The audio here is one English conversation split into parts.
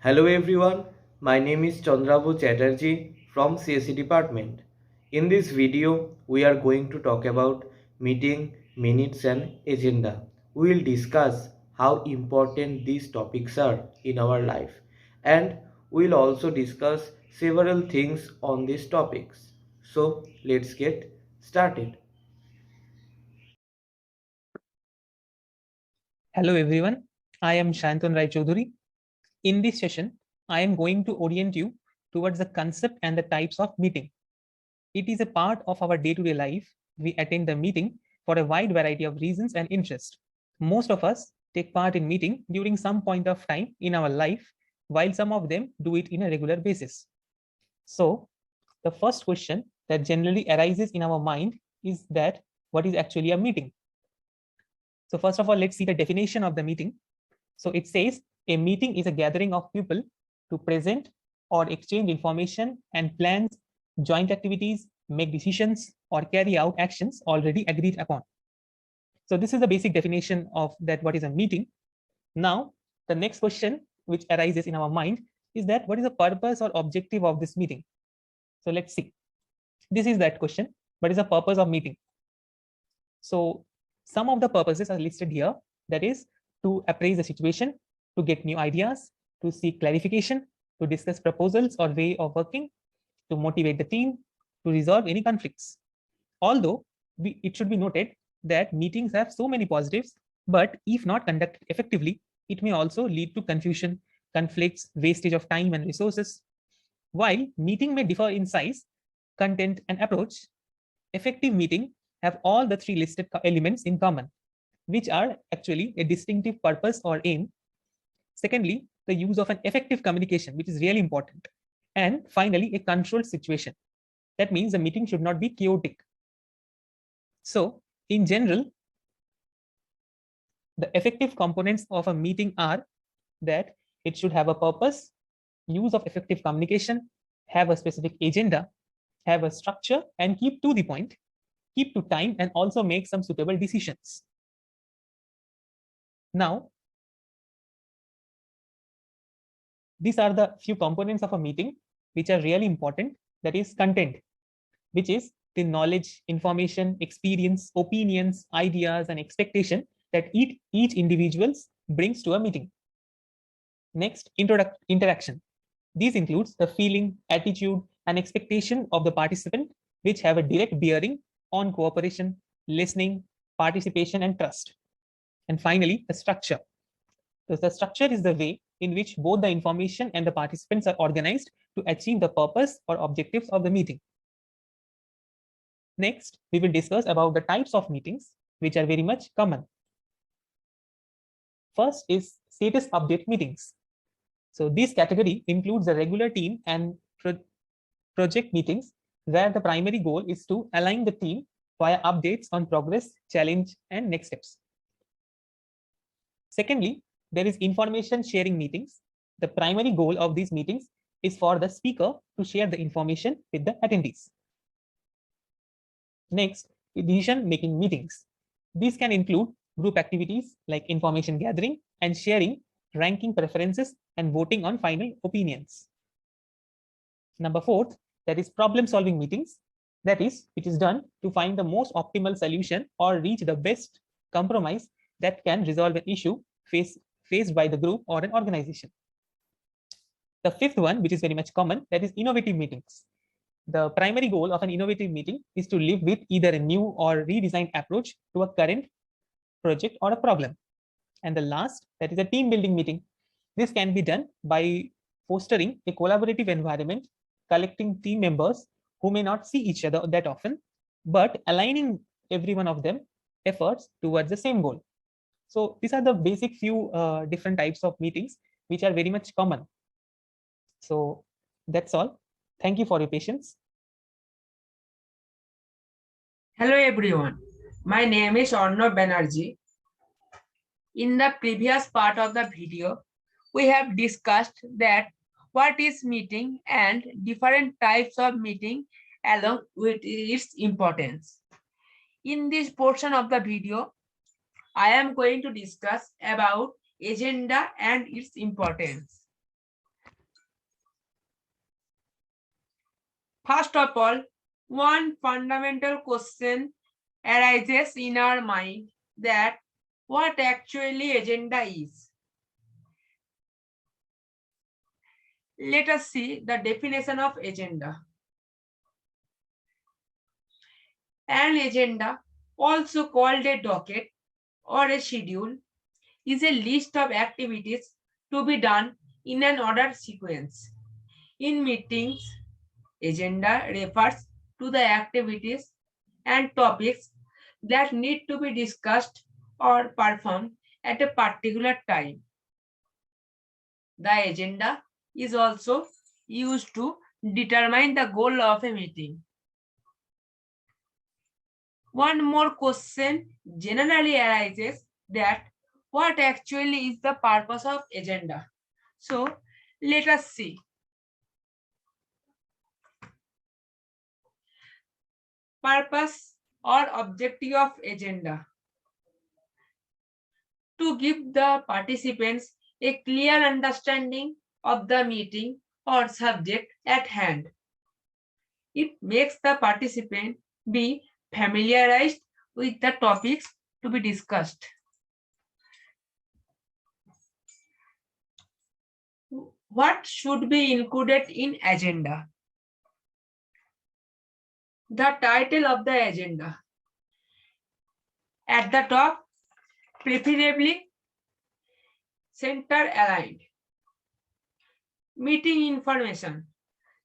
Hello everyone, my name is Chandrabu Chatterjee from CSE department. In this video, we are going to talk about meeting, minutes and agenda. We will discuss how important these topics are in our life, and we will also discuss several things on these topics. So let's get started. Hello everyone, I am Shantanu Rai Choudhury. In this session, I am going to orient you towards the concept and the types of meeting. It is a part of our day-to-day life. We attend the meeting for a wide variety of reasons and interests. Most of us take part in meeting during some point of time in our life, while some of them do it in a regular basis. So, the first question that generally arises in our mind is that what is actually a meeting? So first of all, let's see the definition of the meeting. So it says a meeting is a gathering of people to present or exchange information and plans, joint activities, make decisions, or carry out actions already agreed upon. So this is the basic definition of that what is a meeting. Now, the next question which arises in our mind is that what is the purpose or objective of this meeting? So let's see. This is that question. What is the purpose of meeting? So some of the purposes are listed here. That is to appraise the situation, to get new ideas, to seek clarification, to discuss proposals or way of working, to motivate the team, to resolve any conflicts. Although it should be noted that meetings have so many positives, but if not conducted effectively, it may also lead to confusion, conflicts, wastage of time and resources. While meeting may differ in size, content, and approach, effective meeting have all the three listed elements in common, which are actually a distinctive purpose or aim. Secondly, the use of an effective communication, which is really important. And finally, a controlled situation. That means the meeting should not be chaotic. So, in general, the effective components of a meeting are that it should have a purpose, use of effective communication, have a specific agenda, have a structure, and keep to the point, keep to time, and also make some suitable decisions. Now, these are the few components of a meeting which are really important. That is content, which is the knowledge, information, experience, opinions, ideas, and expectation that each individual brings to a meeting. Next, interaction. These includes the feeling, attitude, and expectation of the participant, which have a direct bearing on cooperation, listening, participation, and trust. And finally, the structure. So the structure is the way in which both the information and the participants are organized to achieve the purpose or objectives of the meeting. Next, we will discuss about the types of meetings, which are very much common. First is status update meetings. So this category includes the regular team and project meetings, where the primary goal is to align the team via updates on progress, challenge, and next steps. Secondly, there is information sharing meetings. The primary goal of these meetings is for the speaker to share the information with the attendees. Next, decision-making meetings. These can include group activities like information gathering and sharing, ranking preferences, and voting on final opinions. Number 4, that is problem-solving meetings. That is, it is done to find the most optimal solution or reach the best compromise that can resolve an issue faced by the group or an organization. The fifth one, which is very much common, that is innovative meetings. The primary goal of an innovative meeting is to live with either a new or redesigned approach to a current project or a problem. And the last, that is a team building meeting. This can be done by fostering a collaborative environment, collecting team members who may not see each other that often, but aligning every one of them efforts towards the same goal. So these are the basic few different types of meetings which are very much common. So that's all. Thank you for your patience. Hello everyone, my name is Arnav Banerjee. In the previous part of the video, we have discussed that what is meeting and different types of meeting along with its importance. In this portion of the video, I am going to discuss about agenda and its importance. First of all, one fundamental question arises in our mind that what actually agenda is. Let us see the definition of agenda. An agenda, also called a docket or a schedule, is a list of activities to be done in an ordered sequence. In meetings, agenda refers to the activities and topics that need to be discussed or performed at a particular time. The agenda is also used to determine the goal of a meeting. One more question generally arises that what actually is the purpose of agenda? So let us see. Purpose or objective of agenda. To give the participants a clear understanding of the meeting or subject at hand. It makes the participant be familiarized with the topics to be discussed. What should be included in agenda? The title of the agenda. At the top, preferably center aligned. Meeting information.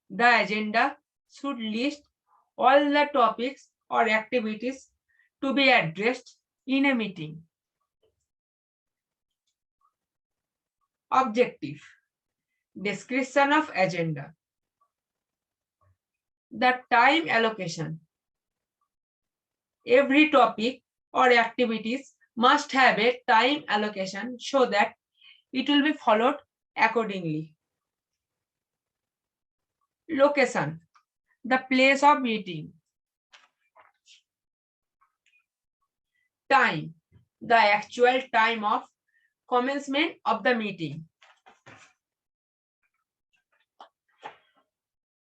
The agenda should list all the topics or activities to be addressed in a meeting. Objective. Description of agenda. The time allocation. Every topic or activities must have a time allocation so that it will be followed accordingly. Location. The place of meeting. Time. The actual time of commencement of the meeting.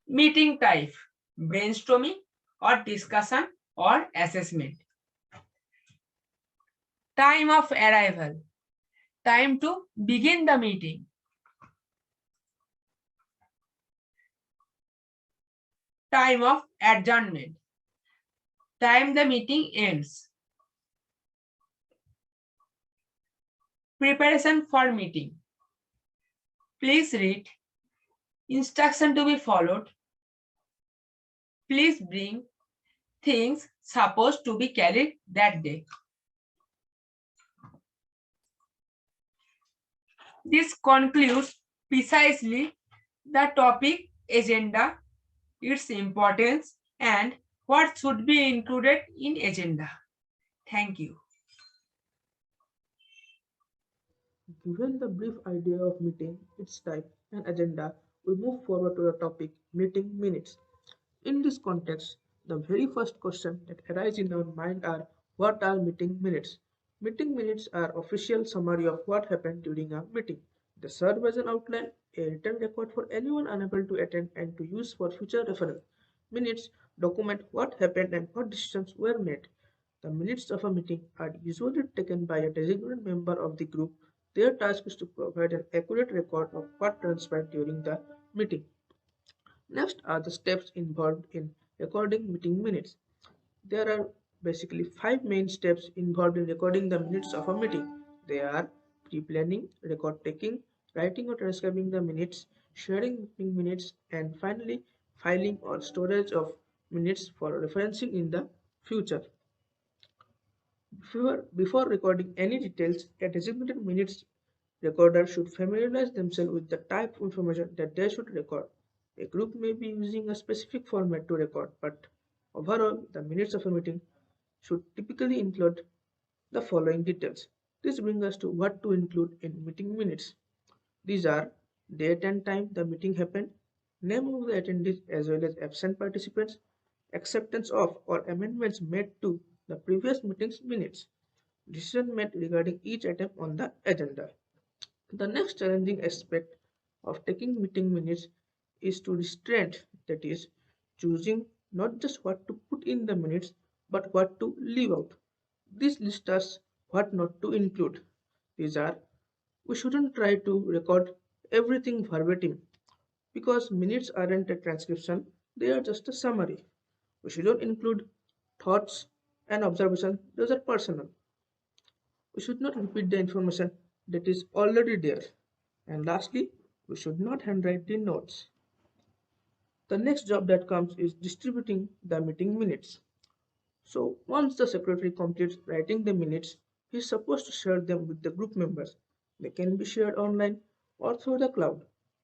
Meeting type. Brainstorming or discussion or assessment. Time of arrival. Time to begin the meeting. Time of adjournment. Time the meeting ends. Preparation for meeting. Please read. Instruction to be followed. Please bring things supposed to be carried that day. This concludes precisely the topic agenda, its importance, and what should be included in agenda. Thank you. Given the brief idea of meeting, its type, and agenda, we move forward to the topic meeting minutes. In this context, the very first question that arises in our mind are what are meeting minutes? Meeting minutes are official summary of what happened during a meeting. They serve as an outline, a written record for anyone unable to attend and to use for future reference. Minutes document what happened and what decisions were made. The minutes of a meeting are usually taken by a designated member of the group. Their task is to provide an accurate record of what transpired during the meeting. Next are the steps involved in recording meeting minutes. There are basically five main steps involved in recording the minutes of a meeting. They are pre-planning, record taking, writing or transcribing the minutes, sharing meeting minutes, and finally filing or storage of minutes for referencing in the future. Before recording any details, a designated minutes recorder should familiarize themselves with the type of information that they should record. A group may be using a specific format to record, but overall, the minutes of a meeting should typically include the following details. This brings us to what to include in meeting minutes. These are date and time the meeting happened, name of the attendees as well as absent participants, acceptance of or amendments made to the previous meeting's minutes, decision made regarding each item on the agenda. The next challenging aspect of taking meeting minutes is to restraint, that is, choosing not just what to put in the minutes but what to leave out. This lists us what not to include. These are we shouldn't try to record everything verbatim because minutes aren't a transcription, they are just a summary. We shouldn't include thoughts and observations, those are personal. We should not repeat the information that is already there. And lastly, we should not handwrite the notes. The next job that comes is distributing the meeting minutes. So once the secretary completes writing the minutes, he is supposed to share them with the group members. They can be shared online or through the cloud.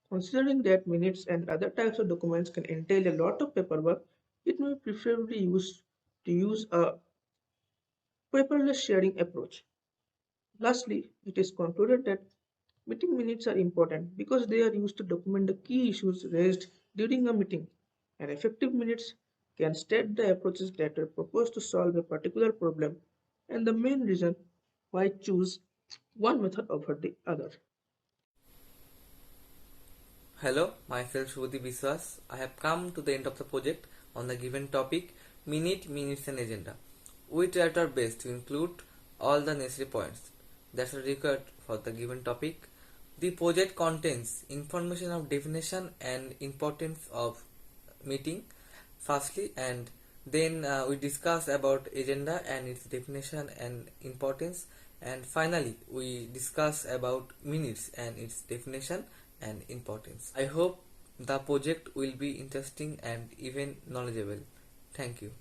Considering that minutes and other types of documents can entail a lot of paperwork, it may be preferably used to use a paperless sharing approach. Lastly, it is concluded that meeting minutes are important because they are used to document the key issues raised during a meeting, and effective minutes can state the approaches that were proposed to solve a particular problem and the main reason why choose one method over the other. Hello, myself Shubhati Biswas. I have come to the end of the project on the given topic minutes and agenda. We tried our best to include all the necessary points that are required for the given topic. The project contains information of definition and importance of meeting firstly, and then we discuss about agenda and its definition and importance, and finally we discuss about minutes and its definition and importance. I hope the project will be interesting and even knowledgeable. Thank you.